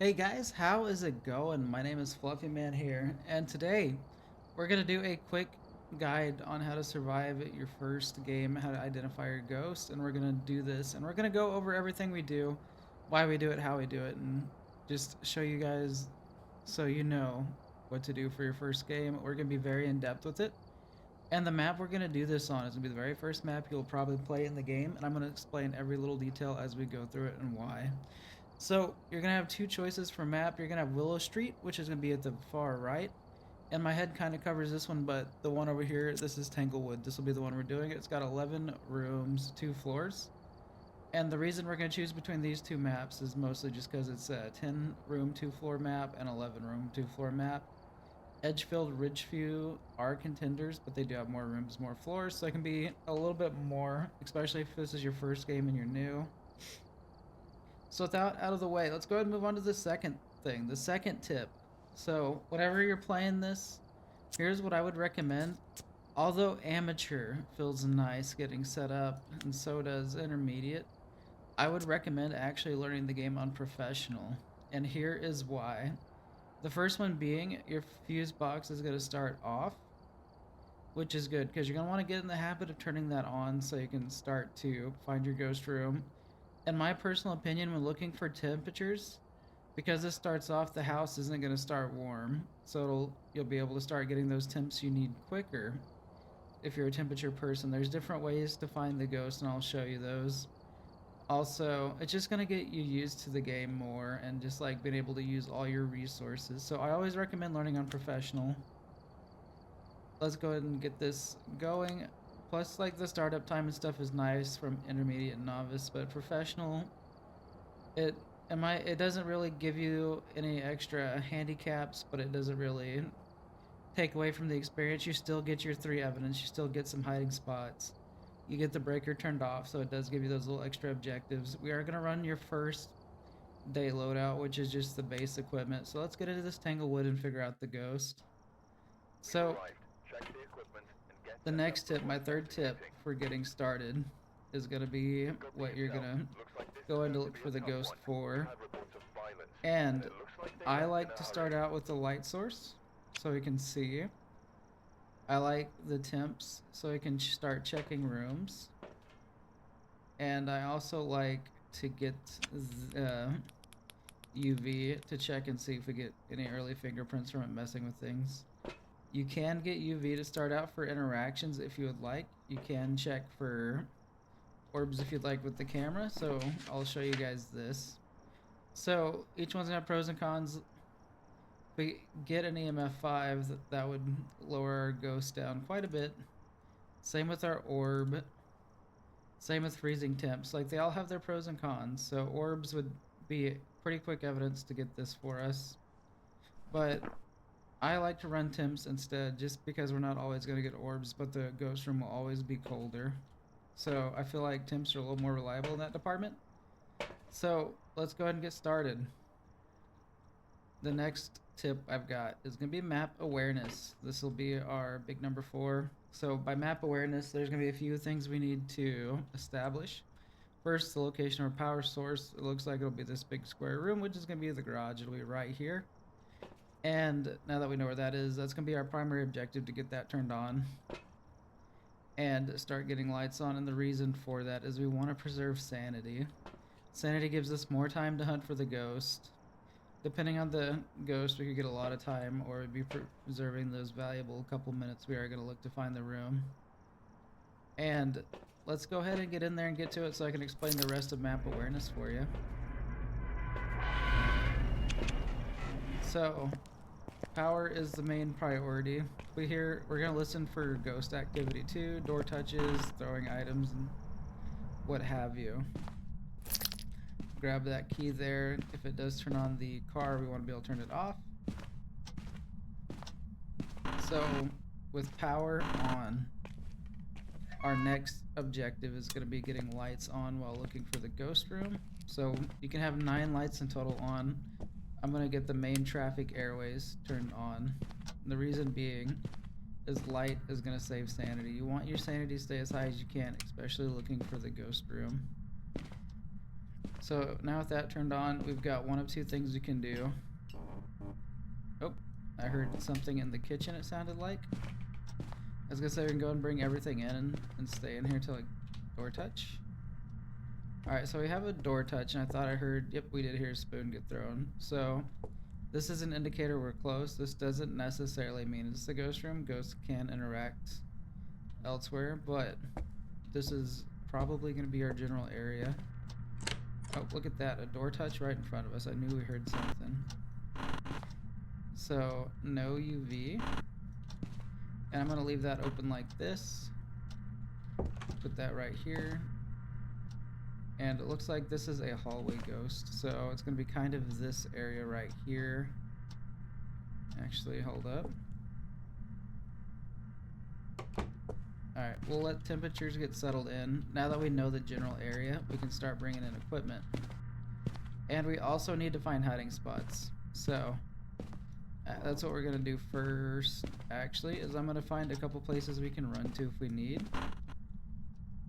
Hey guys, how is it going? My name is Fluffy Man here, and today we're gonna do a quick guide on how to survive your first game, how to identify your ghost, and we're gonna do this, and we're gonna go over everything we do, why we do it, how we do it, and just show you guys so you know what to do for your first game. We're gonna be very in depth with it, and the map we're gonna do this on is gonna be the very first map you'll probably play in the game, and I'm gonna explain every little detail as we go through it and why. So you're gonna have two choices for map. You're gonna have Willow Street, which is gonna be at the far right. And my head kind of covers this one, but the one over here, this is Tanglewood. This will be the one we're doing. It's got 11 rooms, 2 floors. And the reason we're gonna choose between these two maps is mostly just because it's a 10 room, 2 floor map and 11 room, 2 floor map. Edgefield, Ridgeview are contenders, but they do have more rooms, more floors, so it can be a little bit more, especially if this is your first game and you're new. So with that out of the way, let's go ahead and move on to the second thing, the second tip. So whenever you're playing this, here's what I would recommend. Although amateur feels nice getting set up, and so does intermediate, I would recommend actually learning the game on professional. And here is why. The first one being your fuse box is going to start off, which is good because you're going to want to get in the habit of turning that on so you can start to find your ghost room. In my personal opinion, when looking for temperatures, because this starts off, the house isn't going to start warm, so you'll be able to start getting those temps you need quicker. If you're a temperature person, there's different ways to find the ghost, and I'll show you those. Also, it's just going to get you used to the game more and just like being able to use all your resources. So I always recommend learning on professional. Let's go ahead and get this going. Plus, like, the startup time and stuff is nice from intermediate and novice, but professional, it it doesn't really give you any extra handicaps, but it doesn't really take away from the experience. You still get your 3 evidence, you still get some hiding spots, you get the breaker turned off, so it does give you those little extra objectives. We are going to run your first day loadout, which is just the base equipment. So let's get into this Tanglewood and figure out the ghost. So the next tip, my third tip for getting started, is going to be what you're going to go in to look for the ghost for. And I like to start out with the light source so we can see. I like the temps so we can start checking rooms. And I also like to get UV to check and see if we get any early fingerprints from it messing with things. You can get UV to start out for interactions if you would like. You can check for orbs if you'd like with the camera, so I'll show you guys this. So each one's gonna have pros and cons. If we get an EMF 5, that would lower our ghost down quite a bit. Same with our orb. Same with freezing temps. Like, they all have their pros and cons. So orbs would be pretty quick evidence to get this for us. But I like to run temps instead, just because we're not always going to get orbs, but the ghost room will always be colder. So I feel like temps are a little more reliable in that department. So let's go ahead and get started. The next tip I've got is going to be map awareness. This will be our big number 4. So by map awareness, there's going to be a few things we need to establish. First, the location of our power source. It looks like it'll be this big square room, which is going to be the garage. It'll be right here. And now that we know where that is, that's going to be our primary objective, to get that turned on and start getting lights on. And the reason for that is we want to preserve sanity. Sanity gives us more time to hunt for the ghost. Depending on the ghost, we could get a lot of time, or we'd be preserving those valuable couple minutes we are going to look to find the room. And let's go ahead and get in there and get to it so I can explain the rest of map awareness for you. So, power is the main priority. We're going to listen for ghost activity too, door touches, throwing items, and what have you. Grab that key there. If it does turn on the car, we want to be able to turn it off. So, with power on, our next objective is going to be getting lights on while looking for the ghost room. So you can have 9 lights in total on. I'm going to get the main traffic airways turned on. And the reason being is light is going to save sanity. You want your sanity to stay as high as you can, especially looking for the ghost room. So now with that turned on, we've got one of two things we can do. Oh, I heard something in the kitchen, it sounded like. I was gonna say we can go and bring everything in and stay in here till like door touch. Alright, so we have a door touch, and I thought I heard, yep, we did hear a spoon get thrown. So this is an indicator we're close. This doesn't necessarily mean it's the ghost room. Ghosts can interact elsewhere, but this is probably going to be our general area. Oh, look at that, a door touch right in front of us. I knew we heard something. So no UV, and I'm going to leave that open like this. Put that right here. And it looks like this is a hallway ghost, so it's going to be kind of this area right here. Actually, hold up. Alright, we'll let temperatures get settled in. Now that we know the general area, we can start bringing in equipment. And we also need to find hiding spots. So, that's what we're going to do first, actually, is I'm going to find a couple places we can run to if we need.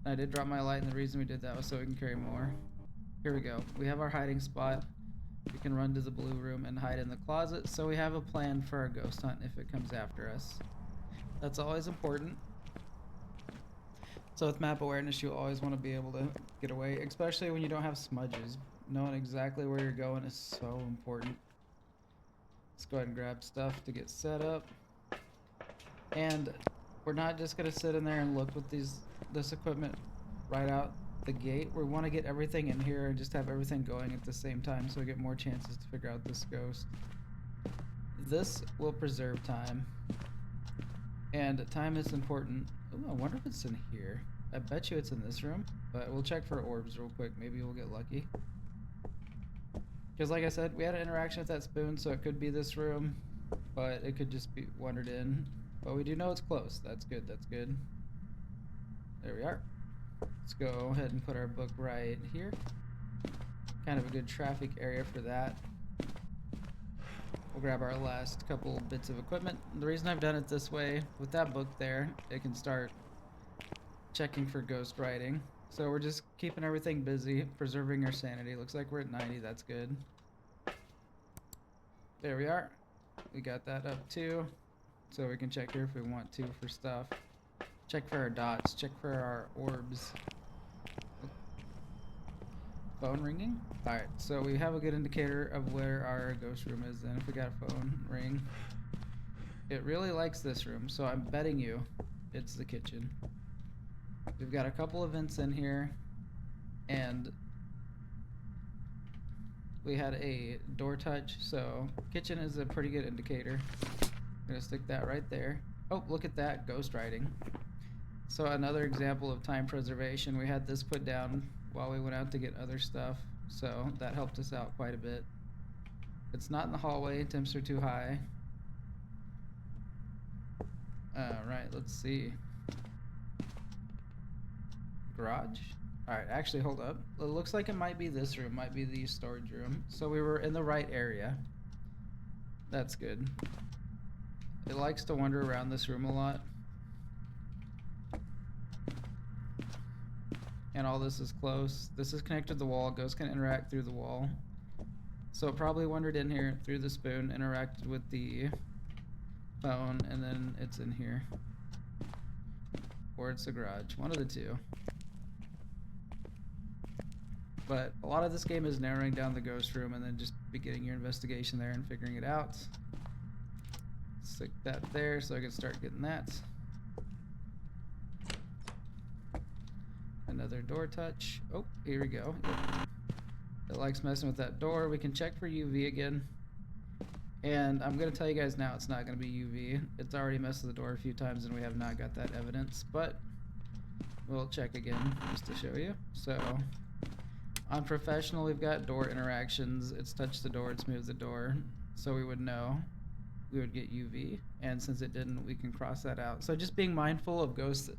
I did drop my light, and the reason we did that was so we can carry more. Here we go. We have our hiding spot. We can run to the blue room and hide in the closet, so we have a plan for our ghost hunt if it comes after us. That's always important. So with map awareness, you always want to be able to get away, especially when you don't have smudges. Knowing exactly where you're going is so important. Let's go ahead and grab stuff to get set up. And we're not just going to sit in there and look with this equipment right out the gate. We want to get everything in here and just have everything going at the same time so we get more chances to figure out this ghost. This will preserve time. And time is important. Ooh, I wonder if it's in here. I bet you it's in this room, but we'll check for orbs real quick. Maybe we'll get lucky. Because like I said, we had an interaction with that spoon, so it could be this room, but it could just be wandered in. But we do know it's close. That's good, that's good. There we are. Let's go ahead and put our book right here. Kind of a good traffic area for that. We'll grab our last couple bits of equipment. The reason I've done it this way, with that book there, it can start checking for ghost writing. So we're just keeping everything busy, preserving our sanity. Looks like we're at 90, that's good. There we are. We got that up too. So we can check here if we want to for stuff. Check for our dots, check for our orbs. Phone ringing? Alright, so we have a good indicator of where our ghost room is then if we got a phone ring. It really likes this room, so I'm betting you it's the kitchen. We've got a couple of vents in here, and we had a door touch, so kitchen is a pretty good indicator. I'm gonna stick that right there. Oh, look at that, ghost writing. So another example of time preservation, we had this put down while we went out to get other stuff, so that helped us out quite a bit. It's not in the hallway, temps are too high. Alright, let's see. Garage? Alright, actually hold up. It looks like it might be this room, might be the storage room. So we were in the right area. That's good. It likes to wander around this room a lot. And all this is close. This is connected to the wall. Ghosts can interact through the wall. So it probably wandered in here through the spoon, interacted with the phone, and then it's in here. Or it's the garage. One of the two. But a lot of this game is narrowing down the ghost room and then just beginning your investigation there and figuring it out. Stick that there so I can start getting that. Another door touch. Oh, here we go. Yep. It likes messing with that door. We can check for UV again. And I'm going to tell you guys now it's not going to be UV. It's already messed with the door a few times and we have not got that evidence. But we'll check again just to show you. So on professional, we've got door interactions. It's touched the door, it's moved the door. So we would know we would get UV. And since it didn't, we can cross that out. So just being mindful of ghost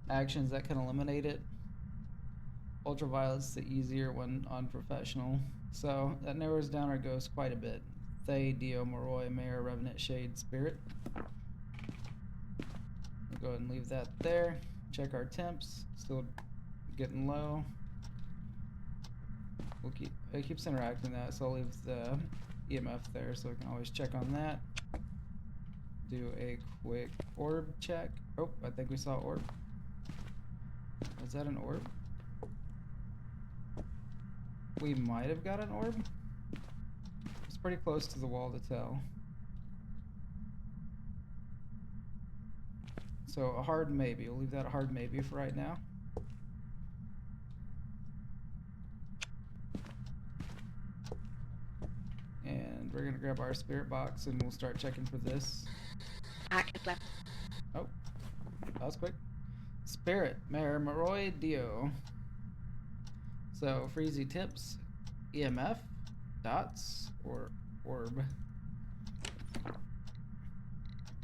actions that can eliminate it. Ultraviolet's the easier one on professional. So that narrows down our ghosts quite a bit. Thay, Dio, Moroi, Mare, Revenant, Shade, Spirit. We'll go ahead and leave that there. Check our temps. Still getting low. it keeps interacting that, so I'll leave the EMF there so I can always check on that. Do a quick orb check. Oh, I think we saw orb. Was that an orb? We might have got an orb. It's pretty close to the wall to tell. So a hard maybe. We'll leave that a hard maybe for right now. And we're gonna grab our spirit box and we'll start checking for this. Oh, that was quick. Spirit, Mayor Maroy Dio. So freezy tips, EMF, dots, or orb.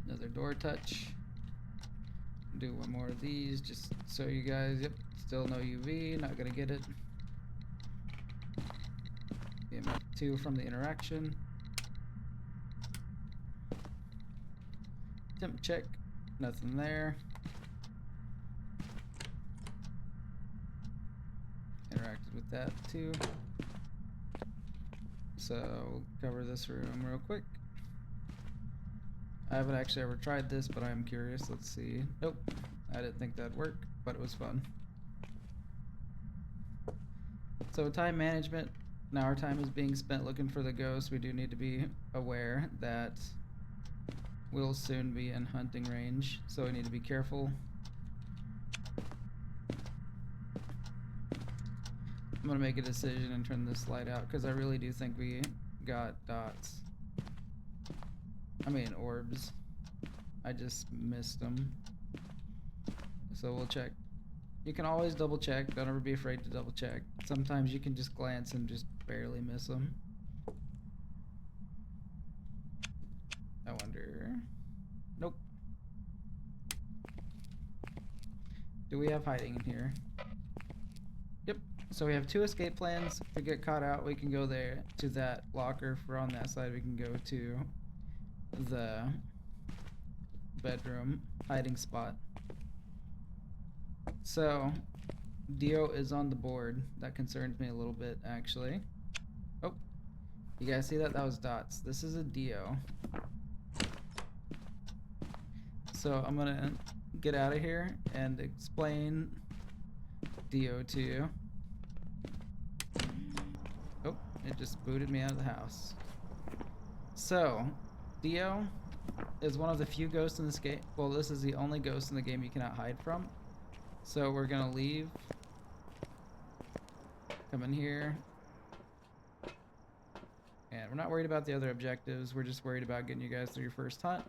Another door touch. Do one more of these just so you guys, yep, still no UV, not gonna get it. EMF 2 from the interaction. Temp check, nothing there. Interacted with that too. So we'll cover this room real quick. I haven't actually ever tried this, but I'm curious. Let's see. Nope, I didn't think that'd work, but it was fun. So time management. Now our time is being spent looking for the ghost. We do need to be aware that we'll soon be in hunting range, so we need to be careful. I'm gonna make a decision and turn this light out because I really do think we got dots. I mean orbs. I just missed them. So we'll check. You can always double check. Don't ever be afraid to double check. Sometimes you can just glance and just barely miss them. I wonder. Nope. Do we have hiding in here? Yep. So we have 2 escape plans. If we get caught out, we can go there to that locker. If we're on that side, we can go to the bedroom hiding spot. So Dio is on the board. That concerns me a little bit, actually. Oh, you guys see that? That was dots. This is a Dio. So I'm gonna get out of here and explain Dio to you. Oh, it just booted me out of the house. So Dio is one of the few ghosts in this game. Well, this is the only ghost in the game you cannot hide from. So we're gonna leave. Come in here. And we're not worried about the other objectives. We're just worried about getting you guys through your first hunt.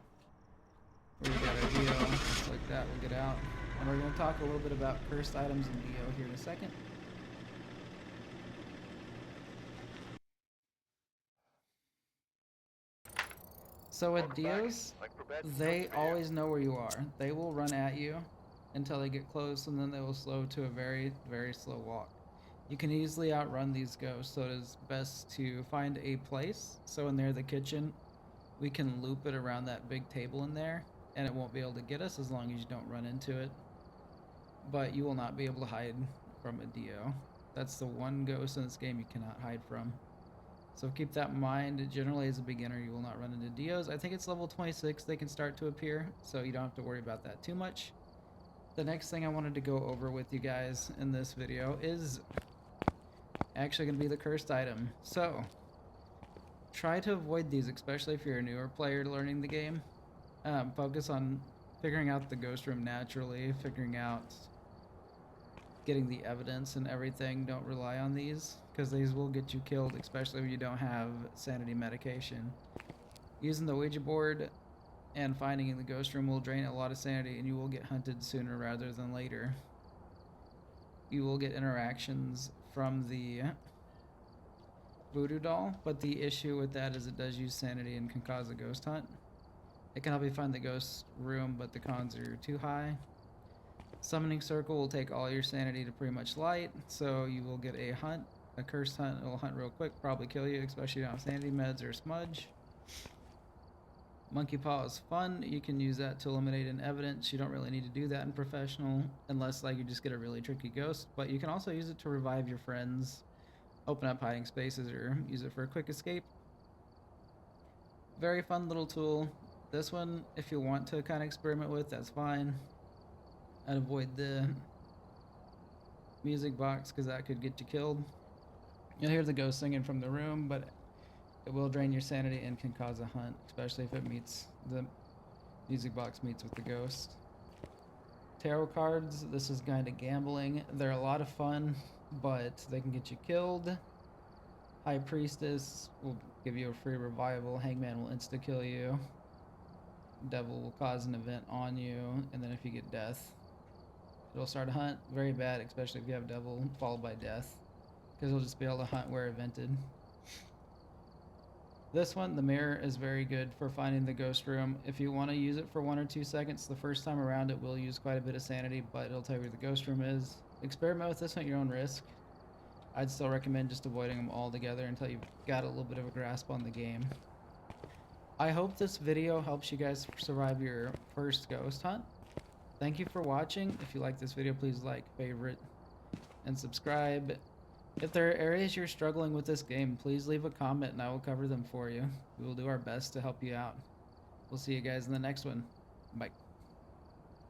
We got our Dio, just like that, we'll get out. And we're gonna talk a little bit about cursed items in Dio here in a second. So with Dios, they always know where you are. They will run at you until they get close, and then they will slow to a very, very slow walk. You can easily outrun these ghosts, so it is best to find a place. So in there, the kitchen, we can loop it around that big table in there, and it won't be able to get us as long as you don't run into it. But you will not be able to hide from a Dio. That's the one ghost in this game you cannot hide from. So keep that in mind. Generally, as a beginner, you will not run into Dios. I think it's level 26 they can start to appear, so you don't have to worry about that too much. The next thing I wanted to go over with you guys in this video is actually going to be the cursed item. So try to avoid these, especially if you're a newer player learning the game. Focus on figuring out the ghost room naturally, figuring out getting the evidence and everything. Don't rely on these, because these will get you killed, especially when you don't have sanity medication. Using the Ouija board and finding in the ghost room will drain a lot of sanity, and you will get hunted sooner rather than later. You will get interactions from the voodoo doll, but the issue with that is it does use sanity and can cause a ghost hunt. It can help you find the ghost room, but the cons are too high. Summoning circle will take all your sanity to pretty much light, so you will get a hunt, a cursed hunt. It will hunt real quick, probably kill you, especially if you don't have sanity meds or smudge. Monkey paw is fun. You can use that to eliminate an evidence. You don't really need to do that in professional unless like you just get a really tricky ghost, but you can also use it to revive your friends open up hiding spaces or use it for a quick escape. Very fun little tool. This one, if you want to kind of experiment with, that's fine. I'd avoid the music box because that could get you killed. You'll hear the ghost singing from the room, but it will drain your sanity and can cause a hunt, especially if it meets the music box meets with the ghost. Tarot cards, this is kind of gambling. They're a lot of fun, but they can get you killed. High Priestess will give you a free revival. Hangman will insta kill you. Devil will cause an event on you, and then if you get death, it'll start a hunt. Very bad, especially if you have Devil followed by death, because you'll just be able to hunt where evented. This one, the mirror, is very good for finding the ghost room. If you want to use it for 1 or 2 seconds, the first time around it will use quite a bit of sanity, but it'll tell you where the ghost room is. Experiment with this one at your own risk. I'd still recommend just avoiding them altogether until you've got a little bit of a grasp on the game. I hope this video helps you guys survive your first ghost hunt. Thank you for watching. If you like this video, please like, favorite, and subscribe. If there are areas you're struggling with this game, please leave a comment and I will cover them for you. We will do our best to help you out. We'll see you guys in the next one. Bye.